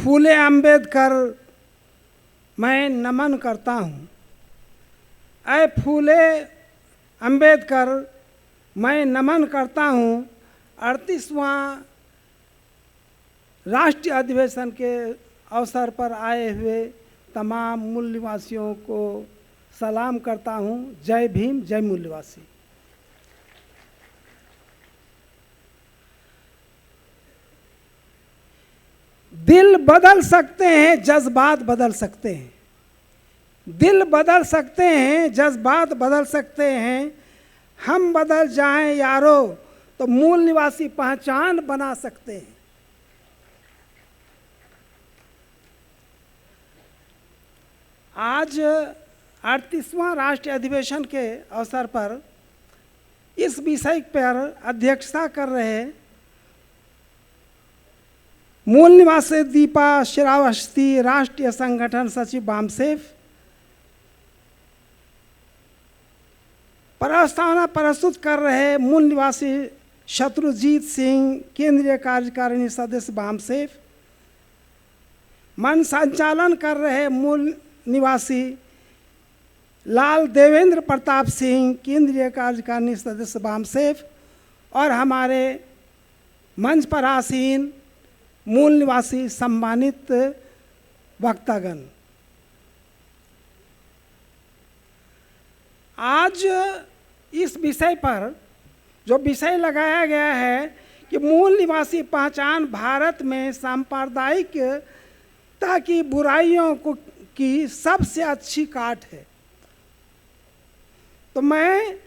फूले अंबेडकर मैं नमन करता हूँ। ऐ फूले अंबेडकर मैं नमन करता हूँ। 38वां राष्ट्रीय अधिवेशन के अवसर पर आए हुए तमाम मूल निवासियों को सलाम करता हूँ। जय भीम, जय मूल निवासी। दिल बदल सकते हैं, जज्बात बदल सकते हैं। दिल बदल सकते हैं, जज्बात बदल सकते हैं। हम बदल जाएं यारो तो मूल निवासी पहचान बना सकते हैं। आज 38वां राष्ट्रीय अधिवेशन के अवसर पर इस विषय पर अध्यक्षता कर रहे मूल निवासी दीपा श्रावस्ती, राष्ट्रीय संगठन सचिव बामसेफ, प्रस्तावना प्रस्तुत कर रहे मूल निवासी शत्रुजीत सिंह, केंद्रीय कार्यकारिणी सदस्य बामसेफ, मंच संचालन कर रहे मूल निवासी लाल देवेंद्र प्रताप सिंह, केंद्रीय कार्यकारिणी सदस्य बामसेफ, और हमारे मंच पर आसीन मूल निवासी सम्मानित वक्तागण। आज इस विषय पर जो विषय लगाया गया है कि मूल निवासी पहचान भारत में सांप्रदायिकता की बुराइयों को की सबसे अच्छी काट है, तो मैं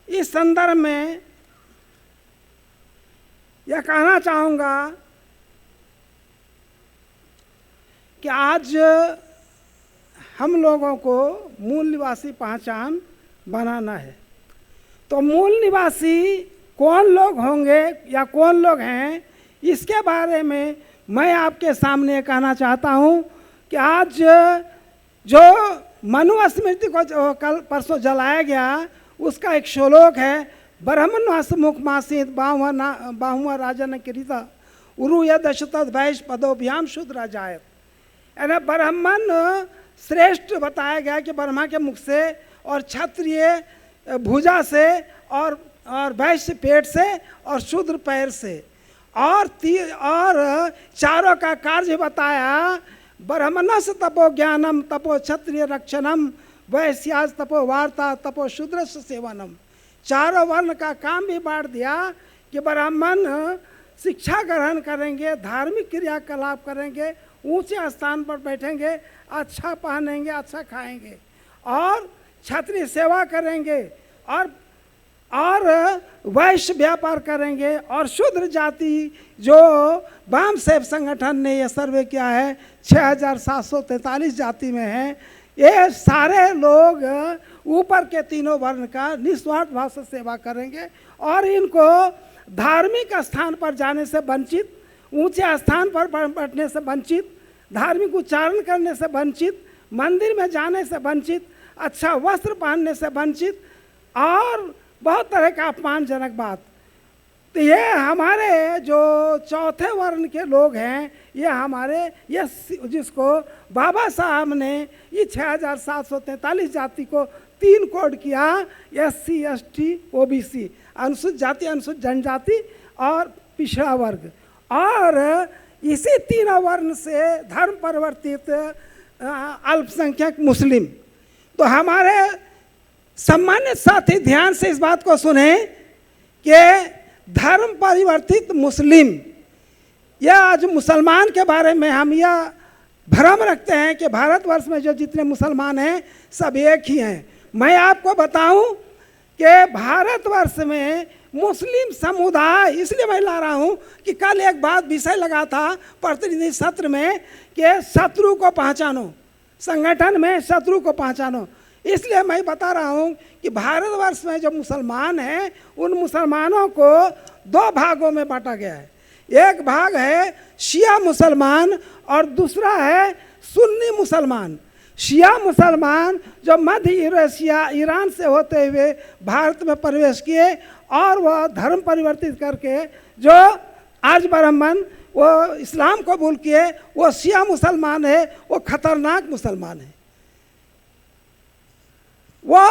इस संदर्भ में यह कहना चाहूँगा कि आज हम लोगों को मूल निवासी पहचान बनाना है। तो मूल निवासी कौन लोग होंगे या कौन लोग हैं, इसके बारे में मैं आपके सामने कहना चाहता हूँ कि आज जो मनुस्मृति को जो कल परसों जलाया गया, उसका एक श्लोक है, ब्रह्मण्वास मुखमासीत बाहुआ राजन किरीता उरु यदशतद वैश्य पदोभ्याम शूद्र जायत। यानी ब्राह्मण श्रेष्ठ बताया गया कि ब्रह्मा के मुख से, और क्षत्रिय भुजा से, और वैश्य पेट से, और शूद्र पैर से, और चारों का कार्य बताया। ब्राह्मणस तपो ज्ञानम तपो क्षत्रिय रक्षणम वैश्यास तपो वार्ता तपो शूद्र सेवनम। चारों वर्ण का काम भी बांट दिया कि ब्राह्मण शिक्षा ग्रहण करेंगे, धार्मिक क्रियाकलाप करेंगे, ऊंचे स्थान पर बैठेंगे, अच्छा पहनेंगे, अच्छा खाएंगे, और क्षत्रिय सेवा करेंगे, और वैश्य व्यापार करेंगे, और शूद्र जाति जो बामसेफ संगठन ने यह सर्वे किया है 6743 जाति में है, ये सारे लोग ऊपर के तीनों वर्ण का निस्वार्थ भाव से सेवा करेंगे, और इनको धार्मिक स्थान पर जाने से वंचित, ऊंचे स्थान पर बैठने से वंचित, धार्मिक उच्चारण करने से वंचित, मंदिर में जाने से वंचित, अच्छा वस्त्र पहनने से वंचित, और बहुत तरह का अपमानजनक बात। तो ये हमारे जो चौथे वर्ण के लोग हैं, ये हमारे ये जिसको बाबा साहब ने ये 6743 जाति को 3 कोड किया, SC ST OBC, अनुसूचित जाति, अनुसूचित जनजाति और पिछड़ा वर्ग, और इसी तीनों वर्ण से धर्म परिवर्तित अल्पसंख्यक मुस्लिम। तो हमारे सम्मानित साथी ध्यान से इस बात को सुने कि धर्म परिवर्तित मुस्लिम, यह आज मुसलमान के बारे में हम यह भ्रम रखते हैं कि भारतवर्ष में जो जितने मुसलमान हैं सब एक ही हैं। मैं आपको बताऊं कि भारतवर्ष में मुस्लिम समुदाय, इसलिए मैं ला रहा हूं कि कल एक बात विषय लगा था प्रतिनिधि सत्र में कि शत्रु को पहचानो, संगठन में शत्रु को पहचानो। इसलिए मैं बता रहा हूं कि भारतवर्ष में जो मुसलमान हैं, उन मुसलमानों को 2 भागों में बांटा गया है। एक भाग है शिया मुसलमान और दूसरा है सुन्नी मुसलमान। शिया मुसलमान जो मध्य यूरेशिया ईरान से होते हुए भारत में प्रवेश किए और वह धर्म परिवर्तित करके जो आज ब्राह्मण वो इस्लाम कबूल किए, वो शिया मुसलमान है, वो खतरनाक मुसलमान है। वो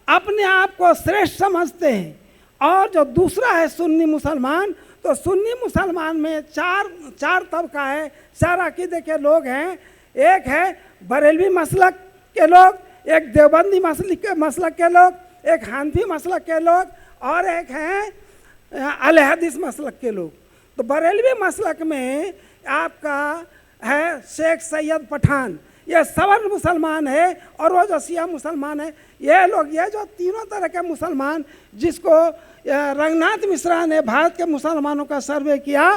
अपने आप को श्रेष्ठ समझते हैं। और जो दूसरा है सुन्नी मुसलमान, तो सुन्नी मुसलमान में चार तबका है, चार अकीदे के लोग हैं। एक है बरेलवी मसलक के लोग, एक देवबंदी मसलक के लोग, एक हनफी मसलक के लोग, और एक हैं अहले हदीस मसलक के लोग। तो बरेलवी मसलक में आपका है शेख सैयद पठान, ये सवर्ण मुसलमान है, और वो जो शिया मुसलमान है, ये लोग, ये जो तीनों तरह के मुसलमान, जिसको रंगनाथ मिश्रा ने भारत के मुसलमानों का सर्वे किया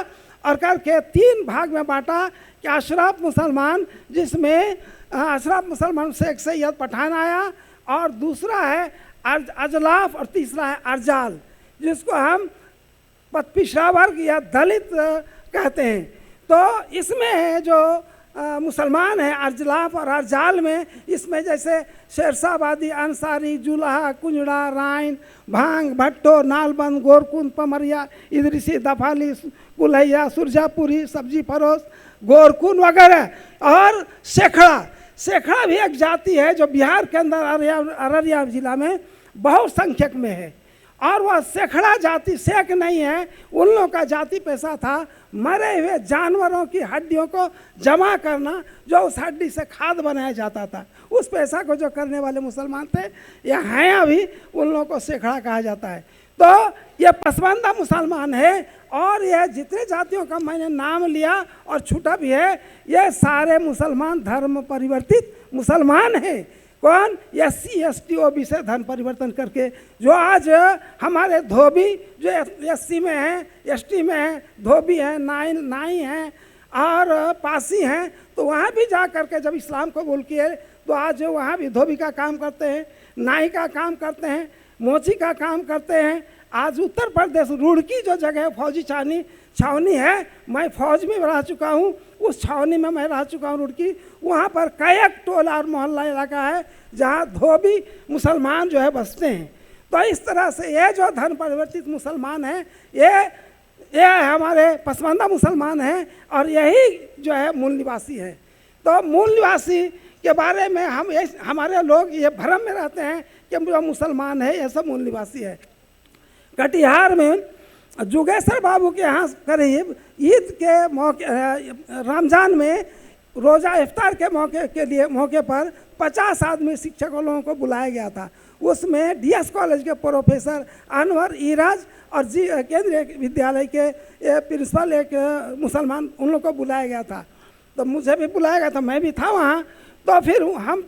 और करके 3 भाग में बांटा कि अशराफ मुसलमान, जिसमें अशराफ मुसलमान शेख सैयद पठान आया, और दूसरा है अजलाफ, और तीसरा है अर्जाल, जिसको हम पिछड़ा वर्ग या दलित कहते हैं। तो इसमें जो मुसलमान हैं अजलाफ और अर्जाल में, इसमें जैसे शेरशाहबादी, अंसारी, जुलाहा, कुंजड़ा, राइन, भांग, भट्टो, नालबंद, गोरकुंद, पमरिया, इदरिसी, दफाली, कुल्हैया, सुरजापुरी, सब्जी फरोश, गोरकुंद वगैरह, और शेखड़ा भी एक जाति है जो बिहार के अंदर अररिया जिला में बहुत संख्यक में है। और वह शेखड़ा जाति शेख नहीं है, उन लोगों का जाति पेशा था मरे हुए जानवरों की हड्डियों को जमा करना, जो उस हड्डी से खाद बनाया जाता था। उस पेशा को जो करने वाले मुसलमान थे, या हैं अभी, उन लोगों को शेखड़ा कहा जाता है। तो ये पसमानदा मुसलमान है, और यह जितने जातियों का मैंने नाम लिया और छूटा भी है, ये सारे मुसलमान धर्म परिवर्तित मुसलमान हैं। कौन? SC ST OB से धर्म परिवर्तन करके, जो आज हमारे धोबी जो SC में हैं, ST में हैं, धोबी हैं, नाई हैं और पासी हैं, तो वहाँ भी जा करके जब इस्लाम कबूल किए, तो आज वहाँ भी धोबी का काम करते हैं, नाई का काम करते हैं, मोची का काम करते हैं। आज उत्तर प्रदेश रुड़की जो जगह फौजी छावनी है, मैं फौज में रह चुका हूँ, उस छावनी में मैं रह चुका हूँ रुड़की। वहाँ पर कई टोला और मोहल्ला इलाका है जहाँ धोबी मुसलमान जो है बसते हैं। तो इस तरह से ये जो धर्म परिवर्तित मुसलमान है, ये हमारे पसमानदा मुसलमान हैं, और यही जो है मूल निवासी है। तो मूल निवासी के बारे में हमारे लोग ये भ्रम में रहते हैं कि जो मुसलमान है ये सब मूल निवासी है। कटिहार में जुगेश्वर बाबू के यहाँ करीब ईद के मौके, रमज़ान में रोज़ा इफ्तार के मौके पर 50 आदमी शिक्षकों लोगों को बुलाया गया था। उसमें DS कॉलेज के प्रोफेसर अनवर ईराज और केंद्रीय विद्यालय के प्रिंसिपल एक मुसलमान, उन लोगों को बुलाया गया था। तो मुझे भी बुलाया गया था, मैं भी था वहाँ। तो फिर हम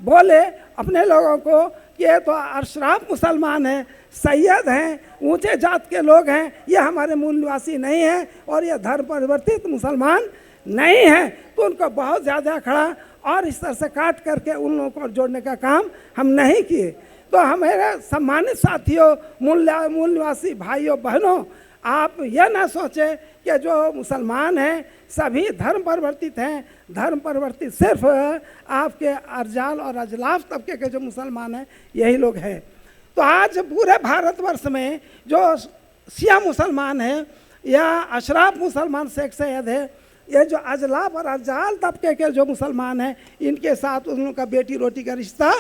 बोले अपने लोगों को कि ये तो अशराफ मुसलमान हैं, सैयद हैं, ऊंचे जात के लोग हैं, ये हमारे मूल निवासी नहीं हैं, और ये धर्म परिवर्तित मुसलमान नहीं हैं। तो उनको बहुत ज़्यादा खड़ा और इस तरह से काट करके उन लोगों को जोड़ने का काम हम नहीं किए। तो हमारे सम्मानित साथियों, मूल निवासी भाइयों बहनों, आप यह ना सोचें कि जो मुसलमान हैं सभी धर्म परिवर्तित हैं। धर्म परिवर्तित सिर्फ आपके अर्जाल और अजलाफ तबके के जो मुसलमान हैं यही लोग हैं। तो आज पूरे भारतवर्ष में जो शिया मुसलमान हैं या अशराफ मुसलमान शेख सैयद है, ये जो अजलाफ और अर्जाल तबके के जो मुसलमान हैं, इनके साथ उन लोगों का बेटी रोटी का रिश्ता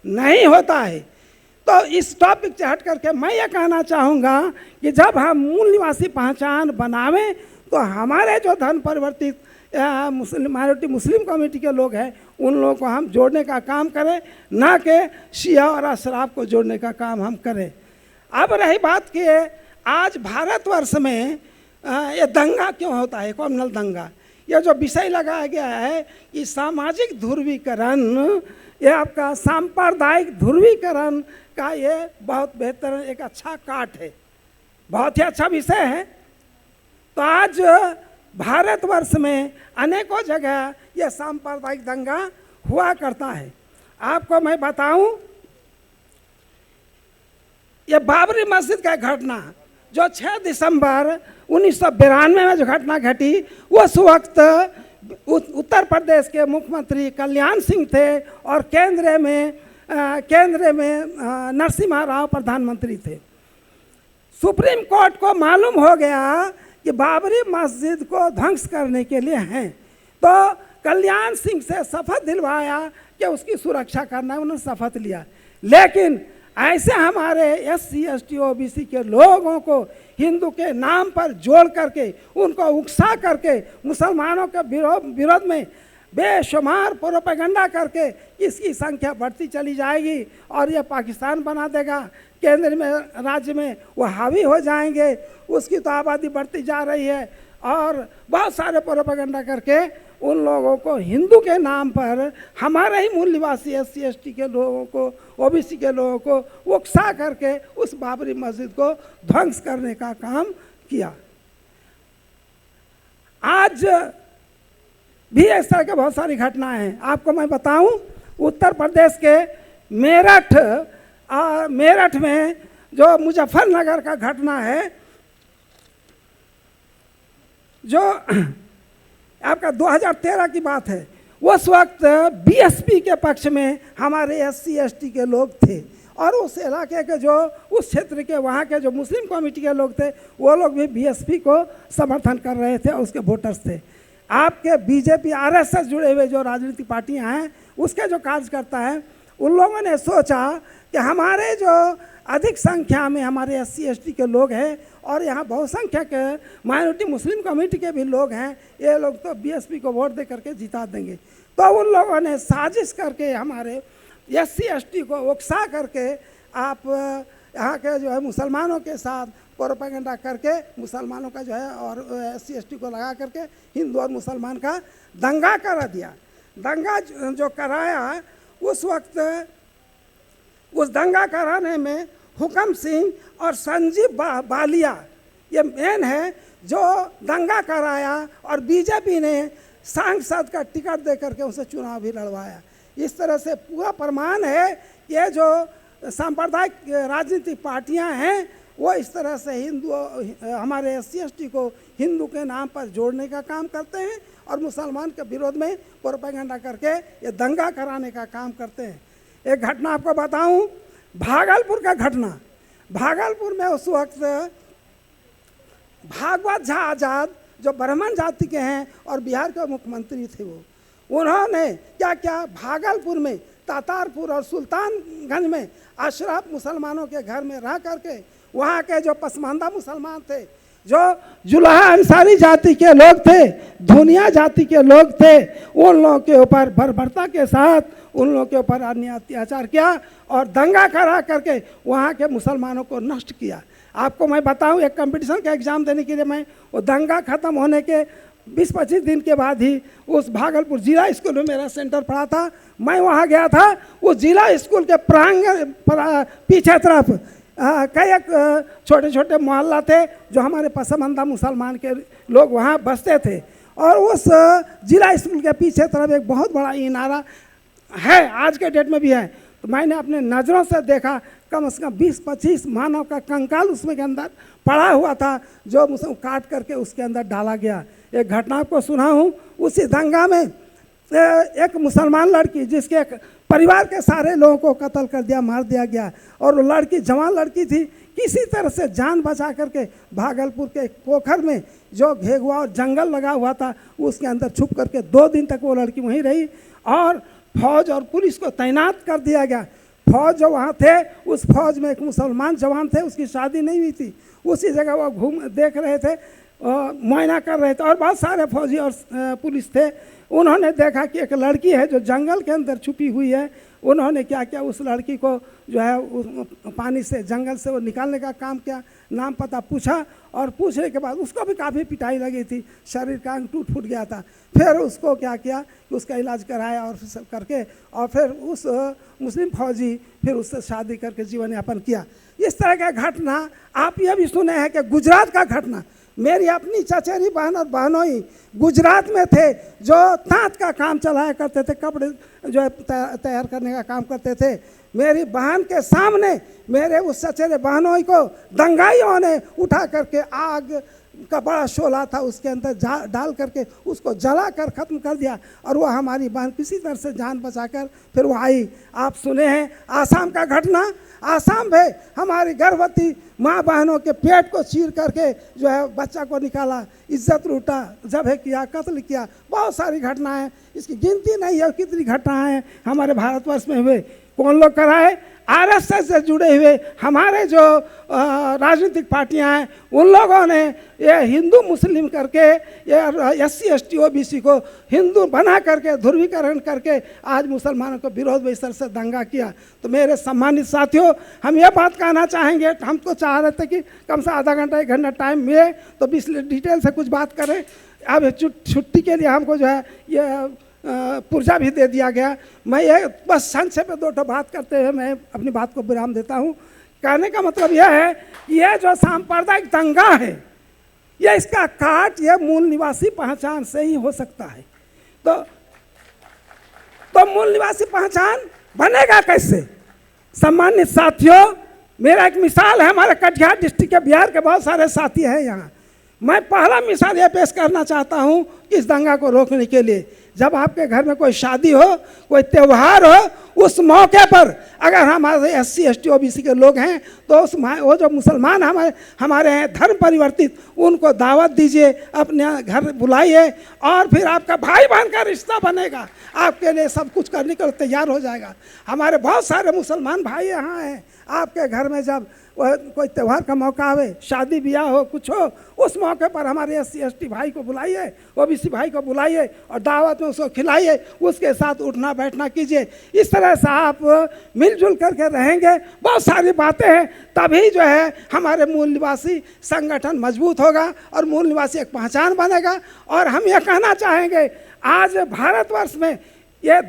नहीं होता है। तो इस टॉपिक से हट करके मैं ये कहना चाहूँगा कि जब हम मूल निवासी पहचान बनावें, तो हमारे जो धर्म परिवर्तित माइनॉरिटी मुस्लिम कम्युनिटी के लोग हैं, उन लोगों को हम जोड़ने का काम करें, ना कि शिया और अशराफ को जोड़ने का काम हम करें। अब रही बात कि आज भारतवर्ष में ये दंगा क्यों होता है, कम्युनल दंगा। यह जो विषय लगाया गया है कि सामाजिक ध्रुवीकरण, ये आपका सांप्रदायिक ध्रुवीकरण का ये बहुत बेहतर एक अच्छा काट है, बहुत ही अच्छा विषय है। तो आज भारतवर्ष में अनेकों जगह यह सांप्रदायिक दंगा हुआ करता है। आपको मैं बताऊं, यह बाबरी मस्जिद का घटना जो 6 दिसंबर 1992 में जो घटना घटी, उस वक्त उत्तर प्रदेश के मुख्यमंत्री कल्याण सिंह थे और केंद्र में नरसिम्हा राव प्रधानमंत्री थे। सुप्रीम कोर्ट को मालूम हो गया कि बाबरी मस्जिद को ध्वंस करने के लिए हैं, तो कल्याण सिंह से शपथ दिलवाया कि उसकी सुरक्षा करना, उन्होंने शपथ लिया। लेकिन ऐसे हमारे SC ST OBC के लोगों को हिंदू के नाम पर जोड़ करके, उनको उकसा करके, मुसलमानों के विरोध में बेशुमार प्रोपेगेंडा करके इसकी संख्या बढ़ती चली जाएगी और ये पाकिस्तान बना देगा, केंद्र में राज्य में वो हावी हो जाएंगे, उसकी तो आबादी बढ़ती जा रही है, और बहुत सारे प्रोपेगेंडा करके उन लोगों को हिंदू के नाम पर हमारे ही मूल निवासी SC ST के लोगों को, OBC के लोगों को उकसा करके उस बाबरी मस्जिद को ध्वंस करने का काम किया। आज भी इस तरह की बहुत सारी घटनाएं हैं। आपको मैं बताऊं, उत्तर प्रदेश के मेरठ में जो मुजफ्फरनगर का घटना है, जो आपका 2013 की बात है, उस वक्त BSP के पक्ष में हमारे SC ST के लोग थे, और उस इलाके के जो उस क्षेत्र के वहाँ के जो मुस्लिम कमेटी के लोग थे, वो लोग भी BSP को समर्थन कर रहे थे और उसके वोटर्स थे। आपके BJP RSS जुड़े हुए जो राजनीतिक पार्टियां हैं, उसके जो कार्यकर्ता हैं, उन लोगों ने सोचा कि हमारे जो अधिक संख्या में हमारे SC ST के लोग हैं और यहाँ बहुसंख्यक माइनॉरिटी मुस्लिम कम्युनिटी के भी लोग हैं, ये लोग तो BSP को वोट दे करके जिता देंगे। तो उन लोगों ने साजिश करके हमारे SC ST को उकसा करके आप यहाँ के जो है मुसलमानों के साथ प्रोपेगेंडा करके मुसलमानों का जो है और SC ST को लगा करके हिंदू और मुसलमान का दंगा करा दिया। दंगा जो कराया, उस वक्त उस दंगा कराने में हुकम सिंह और संजीव बालिया ये मेन है जो दंगा कराया, और BJP ने सांसद का टिकट दे करके उसे चुनाव भी लड़वाया। इस तरह से पूरा प्रमाण है, ये जो सांप्रदायिक राजनीतिक पार्टियां हैं वो इस तरह से हिंदू हमारे SC ST को हिंदू के नाम पर जोड़ने का काम करते हैं और मुसलमान के विरोध में प्रोपेगेंडा करके ये दंगा कराने का काम करते हैं। एक घटना आपको बताऊं, भागलपुर का घटना। भागलपुर में उस वक्त भागवत झा आज़ाद जो ब्राह्मण जाति के हैं और बिहार के मुख्यमंत्री थे, वो उन्होंने क्या क्या भागलपुर में, तातारपुर और सुल्तानगंज में अशराफ मुसलमानों के घर में रह करके वहाँ के जो पसमानदा मुसलमान थे, जो जुलाहा अंसारी जाति के लोग थे, धुनिया जाति के लोग थे, उन लोगों के ऊपर बर्बरता के साथ उन लोगों के ऊपर अन्य अत्याचार किया और दंगा करा करके वहाँ के मुसलमानों को नष्ट किया। आपको मैं बताऊं, एक कंपटीशन का एग्ज़ाम देने के लिए मैं वो दंगा ख़त्म होने के 20-25 दिन के बाद ही उस भागलपुर जिला स्कूल में मेरा सेंटर पड़ा था, मैं वहाँ गया था। उस जिला स्कूल के प्रांगण पीछे तरफ कई एक छोटे छोटे मोहल्ला थे जो हमारे पसमानदा मुसलमान के लोग वहाँ बसते थे, और उस जिला स्कूल के पीछे तरफ एक बहुत बड़ा इनारा है, आज के डेट में भी है। तो मैंने अपने नज़रों से देखा, कम से कम 20-25 मानव का कंकाल उसमें के अंदर पड़ा हुआ था, जो मुझे काट करके उसके अंदर डाला गया। एक घटना आपको सुना हूँ, उसी दंगा में एक मुसलमान लड़की जिसके परिवार के सारे लोगों को कत्ल कर दिया, मार दिया गया, और वो लड़की जवान लड़की थी, किसी तरह से जान बचा करके भागलपुर के पोखर में जो घेगुआ और जंगल लगा हुआ था उसके अंदर छुप करके 2 दिन तक वो लड़की वहीं रही, और फौज और पुलिस को तैनात कर दिया गया। फौज जो वहाँ थे, उस फौज में एक मुसलमान जवान थे, उसकी शादी नहीं हुई थी, उसी जगह वो घूम देख रहे थे, मुआयना कर रहे थे, और बहुत सारे फौजी और पुलिस थे। उन्होंने देखा कि एक लड़की है जो जंगल के अंदर छुपी हुई है। उन्होंने क्या किया, उस लड़की को जो है उस पानी से, जंगल से वो निकालने का काम किया, नाम पता पूछा, और पूछने के बाद उसको भी काफ़ी पिटाई लगी थी, शरीर का अंग टूट फूट गया था। फिर उसको क्या किया कि उसका इलाज कराया और सब करके, और फिर उस मुस्लिम फौजी फिर उससे शादी करके जीवन यापन किया। इस तरह का घटना आप ये भी सुने हैं कि गुजरात का घटना, मेरी अपनी चचेरी बहन और बहनोई गुजरात में थे जो तांत का काम चलाया करते थे, कपड़े जो है तैयार करने का काम करते थे। मेरी बहन के सामने मेरे उस चचेरे बहनोई को दंगाइयों ने उठा करके आग का बड़ा शोला था, उसके अंदर डाल करके उसको जला कर ख़त्म कर दिया, और वो हमारी बहन किसी तरह से जान बचाकर फिर वो आई। आप सुने हैं आसाम का घटना, आसाम में हमारी गर्भवती माँ बहनों के पेट को चीर करके जो है बच्चा को निकाला, इज्जत लूटा, ज़ब्ह किया, कत्ल किया। बहुत सारी घटनाएं, इसकी गिनती नहीं है कितनी घटनाएं हमारे भारतवर्ष में हुए। कौन लोग कराए? आरएसएस से जुड़े हुए हमारे जो राजनीतिक पार्टियां हैं, उन लोगों ने ये हिंदू मुस्लिम करके, ये SC ST OBC को हिंदू बना करके ध्रुवीकरण करके आज मुसलमानों को विरोध में इस तरह से दंगा किया। तो मेरे सम्मानित साथियों, हम ये बात कहना चाहेंगे, हम तो चाह रहे थे कि कम से आधा घंटा 1 घंटा टाइम मिले तो डिटेल से कुछ बात करें। अब छुट्टी के लिए हमको जो है ये पुर्जा भी दे दिया गया। मैं ये बस संक्षेप में 2 बात करते हुए मैं अपनी बात को विराम देता हूँ। कहने का मतलब यह है कि यह जो सांप्रदायिक दंगा है, ये इसका काट ये मूल निवासी पहचान से ही हो सकता है। तो मूल निवासी पहचान बनेगा कैसे? सम्मानित साथियों, मेरा एक मिसाल है, हमारे कटिहार डिस्ट्रिक्ट के बिहार के बहुत सारे साथी हैं यहाँ। मैं पहला मिसाल ये पेश करना चाहता हूँ इस दंगा को रोकने के लिए। जब आपके घर में कोई शादी हो, कोई त्यौहार हो, उस मौके पर अगर हमारे SC ST OBC के लोग हैं तो वो जो मुसलमान हमारे हैं धर्म परिवर्तित, उनको दावत दीजिए, अपने घर बुलाइए, और फिर आपका भाई बहन का रिश्ता बनेगा, आपके लिए सब कुछ करने के लिए तैयार हो जाएगा। हमारे बहुत सारे मुसलमान भाई यहाँ हैं, आपके घर में जब कोई त्यौहार का मौका आवे, शादी ब्याह हो, कुछ हो, उस मौके पर हमारे SC ST भाई को बुलाइए, OBC भाई को बुलाइए और दावत में उसको खिलाइए, उसके साथ उठना बैठना कीजिए। इस तरह से आप मिलजुल करके रहेंगे, बहुत सारी बातें हैं, तभी जो है हमारे मूल निवासी संगठन मजबूत होगा और मूल निवासी एक पहचान बनेगा। और हम ये कहना चाहेंगे, आज भारतवर्ष में ये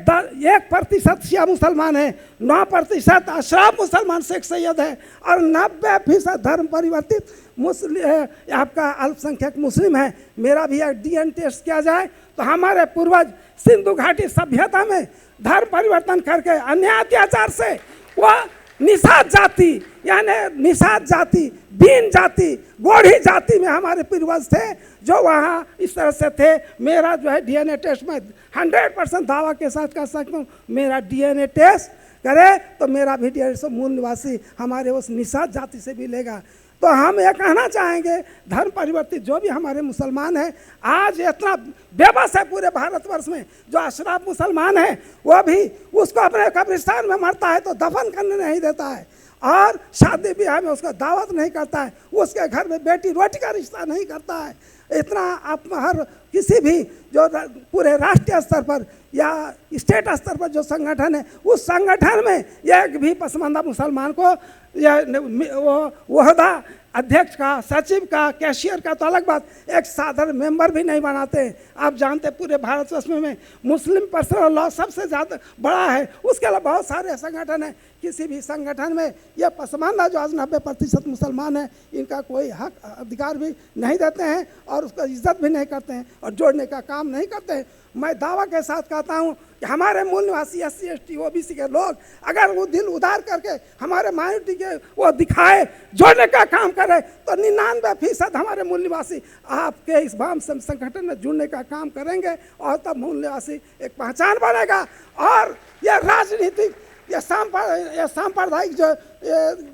1% शिया मुसलमान है, 9% अशराफ मुसलमान शेख सैयद है, और 90% धर्म परिवर्तित मुस्लिम आपका अल्पसंख्यक मुस्लिम है। मेरा भी एक DNA टेस्ट किया जाए तो हमारे पूर्वज सिंधु घाटी सभ्यता में धर्म परिवर्तन करके अन्याय अत्याचार से वह निषाद जाति, यानी निषाद जाति, बीन जाति, गोढ़ी जाति में हमारे पूर्वज थे जो वहाँ इस तरह से थे। मेरा जो है DNA टेस्ट में 100% दावा के साथ कह सकता हूँ, मेरा DNA टेस्ट करे तो मेरा भी DNA मूल निवासी हमारे उस निषाद जाति से भी लेगा। तो हम ये कहना चाहेंगे, धर्म परिवर्तित जो भी हमारे मुसलमान हैं, आज इतना बेबस है पूरे भारतवर्ष में, जो अशराफ मुसलमान है वो भी उसको अपने कब्रिस्तान में मरता है तो दफन करने नहीं देता है, और शादी ब्याह में उसका दावत नहीं करता है, उसके घर में बेटी रोटी का रिश्ता नहीं करता है। इतना आप हर किसी भी जो पूरे राष्ट्रीय स्तर पर या स्टेट स्तर पर जो संगठन है, उस संगठन में एक भी पसमानदा मुसलमान को या वो वहदा अध्यक्ष का, सचिव का, कैशियर का तो अलग बात, एक साधारण मेंबर भी नहीं बनाते। आप जानते पूरे भारतवर्ष में मुस्लिम पर्सनल लॉ सबसे ज़्यादा बड़ा है, उसके अलावा बहुत सारे संगठन हैं। किसी भी संगठन में यह पसमानदा जो आज 90% मुसलमान हैं, इनका कोई हक अधिकार भी नहीं देते हैं और उसका इज्जत भी नहीं करते हैं और जोड़ने का काम नहीं करते हैं। मैं दावा के साथ कहता हूं कि हमारे मूल निवासी SC ST OBC के लोग अगर वो दिल उदार करके हमारे माइनॉरिटी के वो दिखाए, जोड़ने का काम करे, तो 99% हमारे मूल निवासी आपके इस वाम संगठन में जुड़ने का काम करेंगे, और तब मूल निवासी एक पहचान बनेगा। और यह राजनीतिक ये सांप्रदायिक जो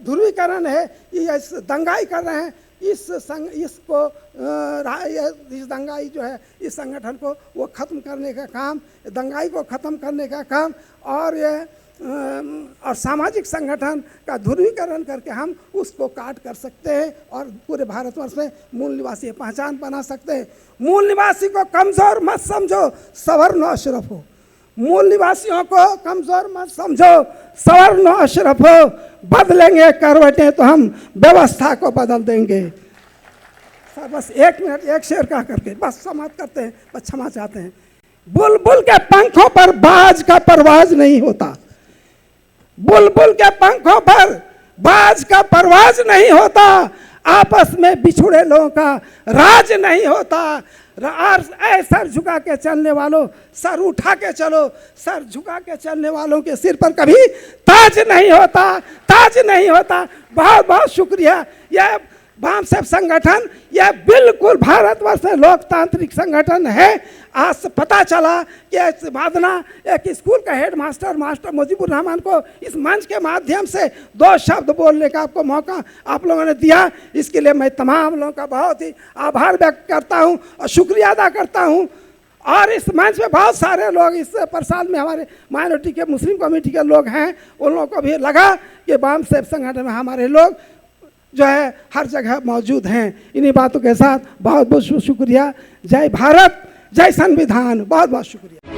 ध्रुवीकरण है, ये दंगाई कर रहे हैं, इस दंगाई जो है इस संगठन को वो ख़त्म करने का काम, दंगाई को ख़त्म करने का काम, और ये और सामाजिक संगठन का ध्रुवीकरण करके हम उसको काट कर सकते हैं और पूरे भारतवर्ष में मूल निवासी पहचान बना सकते हैं। मूल निवासी को कमज़ोर मत समझो, सवर्ण अशरफ हो। मूल निवासियों को कमज़ोर मत समझो, सवर्ण अशरफ हो। बदलेंगे करवटें तो हम व्यवस्था को बदल देंगे। सर बस 1 मिनट 1 शेर कह करके बस समाप्त करते हैं, बस क्षमा चाहते हैं। बुलबुल के पंखों पर बाज का परवाज नहीं होता, बुलबुल के पंखों पर बाज का परवाज नहीं होता, आपस में बिछुड़े लोगों का राज नहीं होता। सर झुका के चलने वालों, सर उठा के चलो, सर झुका के चलने वालों के सिर पर कभी ताज नहीं होता, ताज नहीं होता। बहुत बहुत शुक्रिया। यह वामसेफ संगठन यह बिल्कुल भारतवर्ष में लोकतांत्रिक संगठन है। आज से पता चला कि वादना एक स्कूल का हेड मास्टर मुजीबुर रहमान को इस मंच के माध्यम से 2 शब्द बोलने का आपको मौका आप लोगों ने दिया, इसके लिए मैं तमाम लोगों का बहुत ही आभार व्यक्त करता हूं और शुक्रिया अदा करता हूं। और इस मंच में बहुत सारे लोग इस प्रसाद में हमारे माइनॉरिटी के मुस्लिम कम्युनिटी के लोग हैं, उन लोगों को भी लगा कि वामसेफ संगठन में हमारे लोग जो है हर जगह मौजूद हैं। इन्हीं बातों के साथ बहुत बहुत शुक्रिया। जय भारत, जय संविधान, बहुत बहुत शुक्रिया।